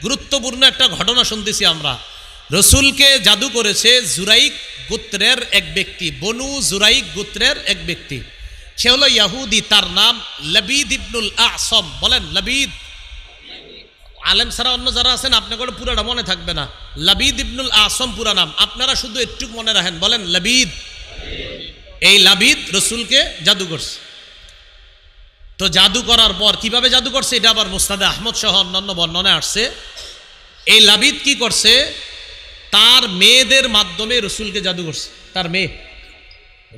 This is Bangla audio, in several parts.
গুরুত্বপূর্ণ একটা ঘটনা শুনতেছি আমরা। রসুলকে জাদু করেছে জুরাইক গোত্রের এক ব্যক্তি, বনু জুরাইক গোত্রের এক ব্যক্তি। সে হলো ইয়াহুদি, তার নাম লবিদ ইবনুল আসম। বলেন লবিদ। আলেম ছাড়া অন্য যারা আছেন আপনাকে পুরাটা মনে থাকবে না। লবিদ ইবনুল আসম পুরা নাম, আপনারা শুধু একটু মনে রাখেন, বলেন লবিদ। এই লবিদ রসুলকে জাদু করছে। তো জাদু করার পর কিভাবে জাদু করছে এটা আবার মুসনাদে আহমদ সহ অন্যান্য বর্ণনায় আসছে। এই লবিদ কি করছে, তার মেয়েদের মাধ্যমে রসুলকে জাদু করছে। তার মেয়ে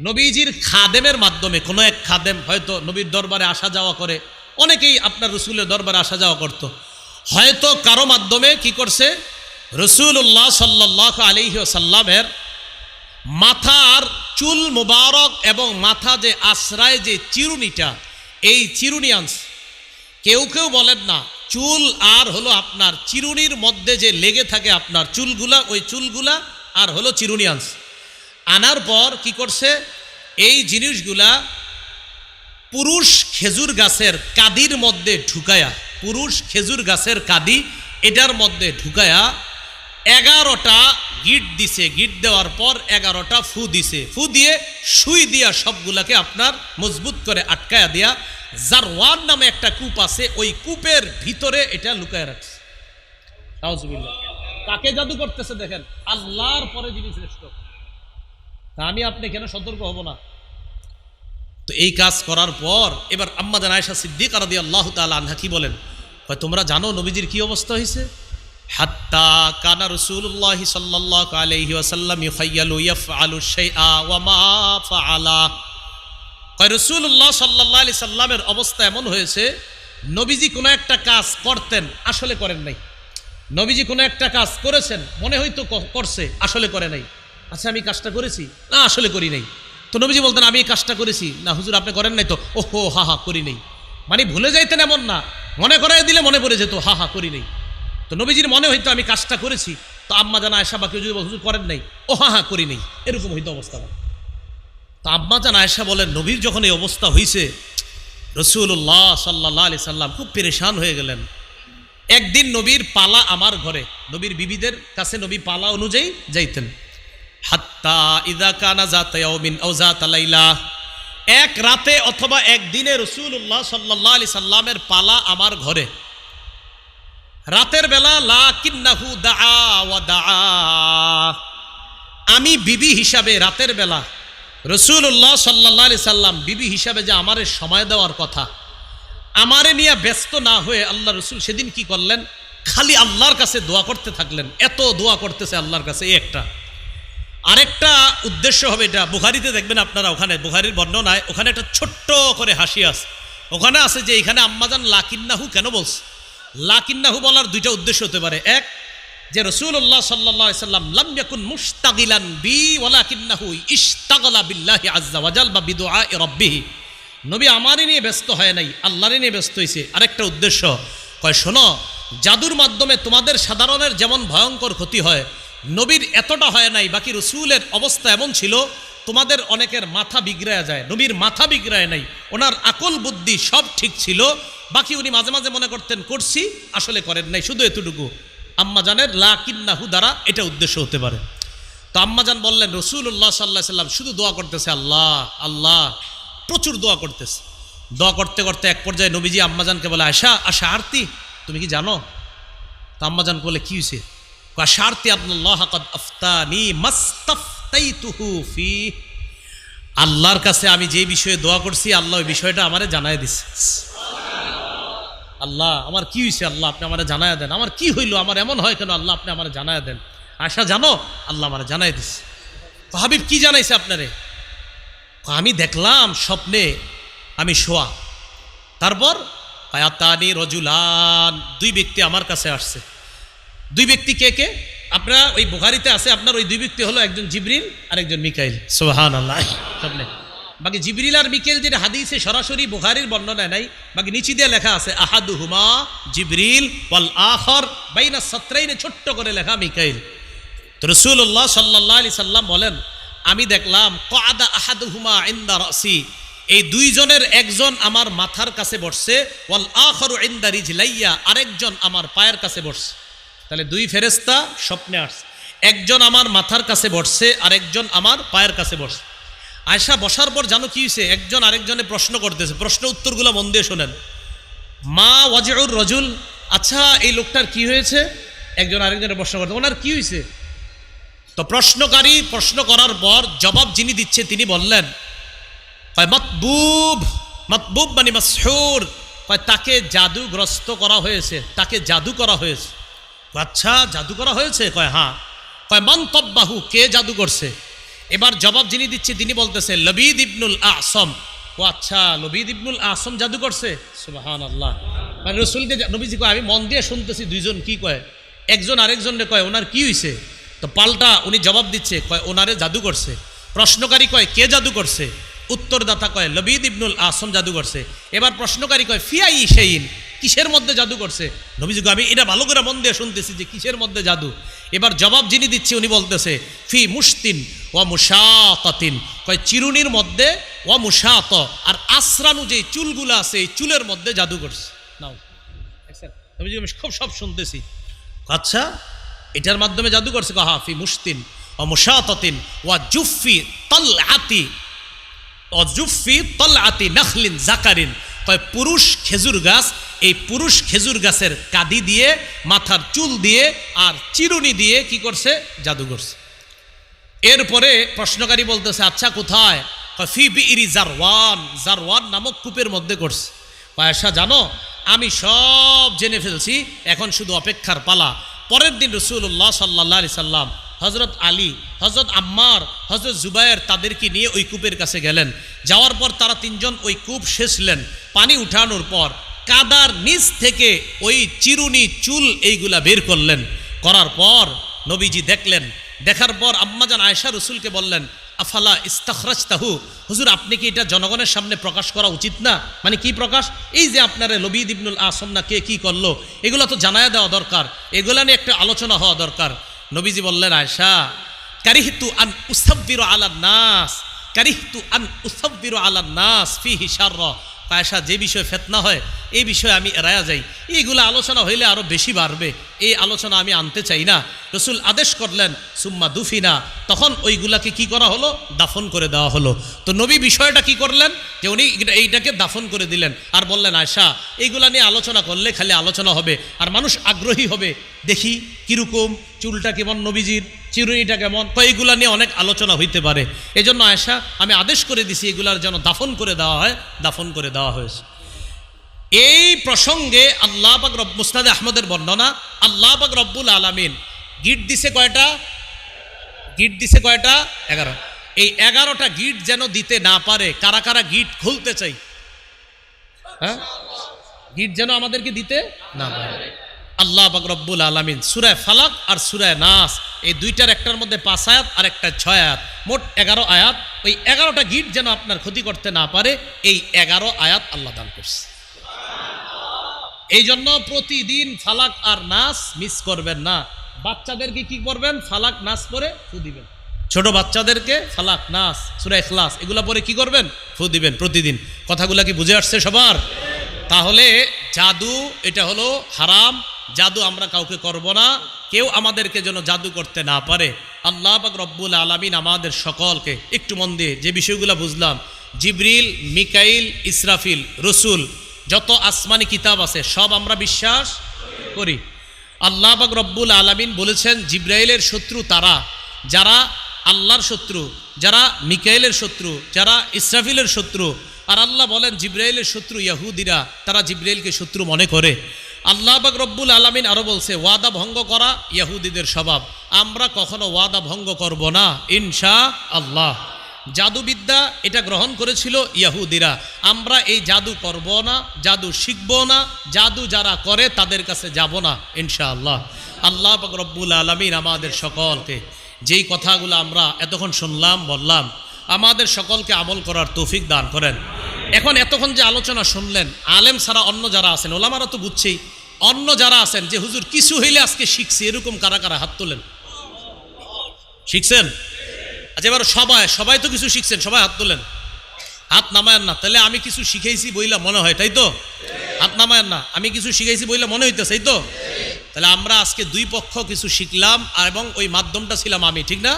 নবীজির খাদেমের মাধ্যমে, কোনো এক খাদেম হয়তো নবীর দরবারে আসা যাওয়া করে, অনেকেই আপনার রসুলের দরবারে আসা যাওয়া করত, হয়তো কারো মাধ্যমে কি করছে, রসুল্লাহ সাল্লাল্লাহু আলাইহি ওয়াসাল্লামের মাথার চুল মুবারক এবং মাথা যে আশ্রয় যে চিরুনিটা, এই চিরুনি আনছে। কেউ কেউ বলেন না, চুল আর হলো আপনার চিরুনির মধ্যে যে লেগে থাকে আপনার চুলগুলা, ওই চুলগুলা আর হলো চিরুনি আনছে। আনার পর কি করছে, এই জিনিসগুলা পুরুষ খেজুর গাছের কাদির মধ্যে ঢুকায়া, পুরুষ খেজুর গাছের কাদি এটার মধ্যে ঢুকায়া 11টা গিট দিছে। গিট দেওয়ার পর 11টা ফু দিছে। ফু দিয়ে সুই দিয়া সবগুলাকে আপনার মজবুত করে আটকায়া দিয়া জারওয়ান নামে একটা কূপ আছে, ওই কূপের ভিতরে এটা লুকায় রাখছে। নাউজুবিল্লাহ। কাকে জাদু করতেছে দেখেন, আল্লাহর পরে যিনি শ্রেষ্ঠ। তা আমি আপনি কেন সতর্ক হব না? তো এই কাজ করার পর এবার আম্মা জান আয়েশা সিদ্দিকা রাদিয়াল্লাহু তাআলা আনহা কি বলেন, তোমরা জানো নবীজির কি অবস্থা হয়েছে? হাত্তা কানা রাসূলুল্লাহ সাল্লাল্লাহু আলাইহি ওয়াসাল্লাম ইউখাইয়ালু ইয়াফআলু শাইআ ওয়া মা ফাআলা। রাসূলুল্লাহ সাল্লাল্লাহু আলাইহি সাল্লামের অবস্থা এমন হয়েছে, নবীজি কোনো একটা কাজ করতেন, আসলে করেন নাই। নবীজি কোনো একটা কাজ করেছেন, মনে হয়তো করছে, আসলে করে নাই। আচ্ছা আমি কাজটা করেছি, না আসলে করি নাই। তো নবীজি বলতেন আমি এই কাজটা করেছি, না হুজুর আপনি করেন নাই তো, ওহো হা হা করি নাই। মানে ভুলে যাইতেন এমন না, মনে করাই দিলে মনে পড়ে যেত হা হা করি নাই। তো নবীজির মনে হইতো আমি কাজটা করেছি, তো আম্মা জান আয়েশা বা কেউ যদি হুজুর করেন নাই, ও হা হা করি নাই, এরকম হইতো অবস্থা। তো আম্মা জান আয়েশা বলেন, নবীর যখন এই অবস্থা হয়েছে, রাসূলুল্লাহ সাল্লাল্লাহু আলাইহি সাল্লাম খুব পেরেশান হয়ে গেলেন। একদিন নবীর পালা আমার ঘরে, নবীর বিবিদের কাছে নবী পালা অনুযায়ী যাইতেন। হাত্তা ইযা কানা যাতা ইয়াউমিন আও যাতা লাইলা, এক রাতে অথবা একদিনে রাসূলুল্লাহ সাল্লাল্লাহু আলাইহি সাল্লামের পালা আমার ঘরে। রাতের বেলা লাকিন্নাহু দাআ ওয়া দাআ, আমি বিবি হিসাবে রাতের বেলা রাসূলুল্লাহ সাল্লাল্লাহু আলাইহি সাল্লাম বিবি হিসাবে যে আমারে সময় দেওয়ার কথা, আমারে নিয়ে ব্যস্ত না হয়ে আল্লাহ রসুল সেদিন কি করলেন, খালি আল্লাহর কাছে দোয়া করতে থাকলেন। এত দোয়া করতেছে আল্লাহর কাছে, এই একটা। আরেকটা উদ্দেশ্য হবে, এটা বুখারীতে দেখবেন আপনারা, ওখানে বুখারীর বর্ণনায় ওখানে একটা ছোট্ট করে হাসি আছে। ওখানে আছে যে এখানে আম্মাজান লাকিন্নাহু কেন বলছে। লাকিন্নাহু বলার দুইটা উদ্দেশ্য হতে পারে। এক, যে রাসূলুল্লাহ সাল্লাল্লাহু আলাইহি সাল্লাম লাম ইয়াকুন মুশতাগিলান বি ওয়ালাকিন্নাহু ইশতাগালা বিল্লাহি আযজা ওয়া জাল বা বিদুআই রাব্বিহি, নবী আমারই নিয়ে ব্যস্ত হয় নাই, আল্লাহরই নিয়ে ব্যস্ত হয়েছে। আরেকটা উদ্দেশ্য, কয় শোনো, জাদুর মাধ্যমে তোমাদের সাধারণের যেমন ভয়ঙ্কর ক্ষতি হয়, নবীর এতটা হয় নাই। বাকি রসুলের অবস্থা এমন ছিল, তোমাদের অনেকের মাথা বিগড়ায় যায়, নবীর মাথা বিগড়ায় নাই, ওনার আকল বুদ্ধি সব ঠিক ছিল। বাকি উনি মাঝে মাঝে মনে করতেন করছি, আসলে করেন নাই, শুধু এতটুকু। আম্মাজানের লাকিন্নাহু দ্বারা এটা উদ্দেশ্য হতে পারে। তো আম্মাজান বললেন, রাসূলুল্লাহ সাল্লাল্লাহু আলাইহি সাল্লাম শুধু দোয়া করতেছে, আল্লাহ আল্লাহ, প্রচুর দোয়া করতেছে। দোয়া করতে করতে এক পর্যায়ে নবীজি আম্মাজানকে বলে, আয়সা আশা আরতি, তুমি কি জানো? তো আম্মাজান বলে, কি হয়েছে? আশারতি আল্লাহ কাদ আফতানি মাস্তাফতাইতুহু ফি, আল্লাহর কাছে আমি যে বিষয়ে দোয়া করছি, আল্লাহ ওই বিষয়টা আমারে জানায় দিছে। আল্লাহ আমার কি হয়েছে, আল্লাহ আপনি আমারে জানায় দেন, আমার কি হইল, আমার এমন হয় কেন, আল্লাহ আপনি আমারে জানায় দেন। আশা জানো? আল্লাহ আমারে জানায় দিছে। হাবিব কি জানাইছে আপনারে? আমি দেখলাম স্বপ্নে আমি শোয়া, তারপর আয়াতানি রজুলান, দুই ব্যক্তি আমার কাছে আসছে। দুই ব্যক্তি কে কে? আপনারা ওই বুখারীতে আছে, আপনার ওই দুই ব্যক্তি হলো একজন জিবরিল আর একজন মিকাইল। সুবহানাল্লাহ। স্বপ্নে বাকি জিবরিল আর মিকাইল যেটা হাদিসে সরাসরি বুখারীর বর্ণনায় নাই, বাকি নিচে দিয়ে লেখা আছে আহাদুহুমা জিবরিল ওয়াল আখর বাইনা সাতরাইনে ছোট্ট করে লেখা মিকাইল। তো রাসূলুল্লাহ সাল্লাল্লাহু আলাইহি সাল্লাম বলেন, আমি দেখলাম কাদা আহাদুহুমা ইনদা রাসি, এই দুইজনের একজন আমার মাথার কাছে বসছে, ওয়াল আখরু ইনদা রিজলাইয়া, আরেকজন আমার পায়ের কাছে বসছে। তাহলে দুই ফেরেশতা স্বপ্নে আসছে, একজন আমার মাথার কাছে বসছে আর একজন আমার পায়ের কাছে বসছে। আয়েশা বসার পর জানো কি হয়েছে, একজন আরেকজনে প্রশ্ন করতেছে, প্রশ্ন উত্তরগুলো মন দিয়ে শোনেন। মা ওয়াজিউর রজুল, আচ্ছা এই লোকটার কি হয়েছে? একজন আরেকজনের প্রশ্ন করতে, ওনার কি হয়েছে? তো প্রশ্নকারী প্রশ্ন করার পর জবাব যিনি দিচ্ছে তিনি বললেন, মাতবুব, মাতবুব মানে মাসহুর, তাকে জাদুগ্রস্ত করা হয়েছে, তাকে জাদু করা হয়েছে। আচ্ছা জাদু করা হয়েছে? কয় হ্যাঁ। কয় মান তব্বাহু, কে জাদু করছে? এবার জবাব যিনি দিচ্ছে তিনি বলতেছে লবিদ ইবনুল আসম। ও আচ্ছা, লবিদ ইবনুল আসম জাদু করছে। সুবহানাল্লাহ। মানে রসুলকে নবীজি কয় আমি মন দিয়ে শুনতেছি দুইজন কি কয়, একজন আরেকজনকে কয় ওনার কি হয়েছে? তো পাল্টা উনি জবাব দিচ্ছে, কয় ওনারে জাদু করছে। প্রশ্নকারী কয় কে জাদু করছে? উত্তরদাতা কয় লবিদ ইবনুল আসম জাদু করছে। এবার প্রশ্নকারী কয় ফিয়াই শাইইন, কিসের মধ্যে জাদু করছে? নবীজি কয় আমি এটা ভালো করে মন দিয়ে শুনতেছি যে কিসের মধ্যে জাদু। এবার জবাব যিনি দিচ্ছে উনি বলতেছে ফি মুশতিন ওয়া মুশাতাতিন, কয় চিরুনির মধ্যে, ওয়া মুশাত আর আসরানু যে চুলগুলো আছে এই চুলের মধ্যে জাদু করছে। নাও নবীজি আমি খুব সব শুনতেছি। আচ্ছা এটার মাধ্যমে জাদু করছে? হা ফি মুশতিন ওয়া মুশাতাতিন ওয়া জুফি তালআতি, অজুফি তলআতি নাখলিন জাকারিন, কয় পুরুষ খেজুর গাছ, এই পুরুষ খেজুর গাছের কাদি দিয়ে, মাথার চুল দিয়ে আর চিরুনি দিয়ে কি করছে? জাদু করছে। এরপরে প্রশ্নকারী বলতেছে আচ্ছা কোথায়? কয় ফি বিইরি জারওয়ান, জারওয়ান নামক কূপের মধ্যে করছে। আয়েশা জানো আমি সব জেনে ফেলছি, এখন শুধু অপেক্ষার পালা। পরের দিন রাসূলুল্লাহ সাল্লাল্লাহু আলাইহি সাল্লাম হজরত আলী, হজরত আম্মার, হজরত জুবায়ের তাদেরকে নিয়ে ওই কূপের কাছে গেলেন। যাওয়ার পর তারা তিনজন ওই কূপ সেচলেন। পানি উঠানোর পর কাদার নিচ থেকে ওই চিরুনি চুল এইগুলা বের করলেন। করার পর নবীজি দেখলেন। দেখার পর আম্মাজান আয়েশা রসুলকে বললেন আফালা ইস্তাখরাজতাহু, হুজুর আপনি কি এটা জনগণের সামনে প্রকাশ করা উচিত না? মানে কি প্রকাশ? এই যে আপনারা লবিদ ইবনুল আসম না কে কি করলো এগুলো তো জানায়া দেওয়া দরকার, এগুলা নিয়ে একটা আলোচনা হওয়া দরকার। নবীজি বললেন আয়েশা কারিহতু আন উসাব্বিরু আলান নাস, কারিহতু আন উসাব্বিরু আলান নাস ফিহি শাররা। আয়েশা যে বিষয়ে ফিতনা হয় এই বিষয়ে আমি এড়ায়া যাই, এইগুলো আলোচনা হইলে আরো বেশি বাড়বে, এই আলোচনা আমি আনতে চাই না। রসুল আদেশ করলেন সুম্মা দুফিনা, তখন ওইগুলাকে কি করা হলো? দাফন করে দেওয়া হলো। তো নবী বিষয়টা কি করলেন যে উনি এইটাকে দাফন করে দিলেন আর বললেন আয়েশা এইগুলা নিয়ে আলোচনা করলে খালি আলোচনা হবে আর মানুষ আগ্রহী হবে, দেখি কিরকম চুলটা কেমন নবীজির, চিরুনিটা কেমন, তো এইগুলা নিয়ে অনেক আলোচনা হইতে পারে। এজন্য আয়েশা আমি আদেশ করে দিছি এগুলার যেন দাফন করে দেওয়া হয়, দাফন করে দেওয়া হয়েছে। এই প্রসঙ্গে আল্লাহ পাক রব মুসনাদে আহমদের বর্ণনা, আল্লাহ পাক রব্বুল আলামিন গিট দিছে কয়টা? গিট দিছে কয়টা? 11। এই 11টা গিট যেন দিতে না পারে, কারা কারা গিট খুলতে চাই? হ্যাঁ, গিট যেন আমাদেরকে দিতে না পারে। আল্লাহ পাক রব্বুল আলামিন সূরা ফালাক আর সূরা নাস এই দুইটার একটার মধ্যে 5 আয়াত আর একটা 6 আয়াত, মোট 11 আয়াত। ওই 11টা গিট যেন আপনার ক্ষতি করতে না পারে এই 11 আয়াত আল্লাহ দান করছে। এই জন্য প্রতিদিন ফালাক আর নাস মিস করবেন না। বাচ্চাদেরকে কি করবেন? ফালাক নাস পরে ফু দিবেন। ছোট বাচ্চাদেরকে ফালাক নাস সূরা ইখলাস এগুলা পরে কি করবেন? ফু দিবেন প্রতিদিন। কথাগুলা কি বুঝে আসছে সবার? তাহলে জাদু এটা হলো হারাম, জাদু আমরা কাউকে করব না, কেউ আমাদেরকে যেন জাদু করতে না পারে। আল্লাহ পাক রব্বুল আলামিন আমাদের সকলকে একটু মন দিয়ে যে বিষয়গুলো বুঝলাম, জিবরিল, মিকাইল, ইসরাফিল, রসুল, যত আসমানি কিতাব আছে সব আমরা বিশ্বাস করি। আল্লাহ পাক রব্বুল আলামিন বলেছেন জিব্রাইলের শত্রু তারা যারা আল্লাহর শত্রু, যারা মিকাইলের শত্রু, যারা ইসরাফিলের শত্রু। আর আল্লাহ বলেন জিব্রাইলের শত্রু ইহুদিরা, তারা জিব্রাইলকে শত্রু মনে করে। আল্লাহ পাক রব্বুল আলামিন আরো বলছে ওয়াদা ভঙ্গ করা ইহুদিদের স্বভাব, আমরা কখনো ওয়াদা ভঙ্গ করব না ইনশাআল্লাহ। জাদুবিদ্যা এটা গ্রহণ করেছিল ইহুদিরা, আমরা এই জাদু করব না, জাদু শিখব না, জাদু যারা করে তাদের কাছে যাব না ইনশাআল্লাহ। আল্লাহ পাক রব্বুল আলামিন আমাদের সকলকে যেই কথাগুলো আমরা এতক্ষণ শুনলাম বললাম আমাদের সকলকে আমল করার তৌফিক দান করেন। এখন এতক্ষণ যে আলোচনা শুনলেন, আলেম ছাড়া অন্য যারা আছেন, ওলামারা তো বুঝছেই, অন্য যারা আছেন যে হুজুর কিছু হইলে আজকে শিখছি, এরকম কারা কারা হাত তোলেন? শিখছেন? আচ্ছা এবার সবাই তো কিছু শিখছেন, সবাই হাত তোলেন। হাত নামায়েন না, তাহলে আমি কিছু শিখাইছি বইলা মনে হয়, তাই তো? হাত নামায়েন না, আমি কিছু শিখাইছি বইলা মনে হইতেছে, তাই তো? তাহলে আমরা আজকে দুই পক্ষ কিছু শিখলাম, আর এবং ওই মাধ্যমটা ছিলাম আমি, ঠিক না?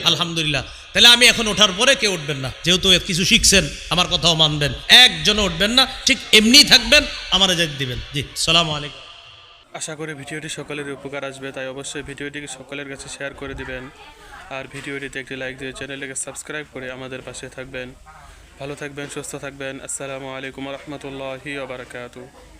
আলহামদুলিল্লাহ। তাহলে আমি এখন ওঠার পরে কেউ উঠবেন না, যেহেতু কিছু শিখছেন আমার কথাও মানবেন, একজনও উঠবেন না, ঠিক এমনিই থাকবেন, আমার যেতে দিবেন। জি, সালামু আলাইকুম। আশা করি ভিডিওটি সকলের উপকার আসবে, তাই অবশ্যই ভিডিওটিকে সকলের কাছে শেয়ার করে দিবেন। আর ভিডিওটিতে একটি লাইক দিয়ে চ্যানেলটিকে সাবস্ক্রাইব করে আমাদের পাশে থাকবেন। ভালো থাকবেন, সুস্থ থাকবেন। আসসালামু আলাইকুম রহমতুল্লাহি ওয়া বারাকাতুহু।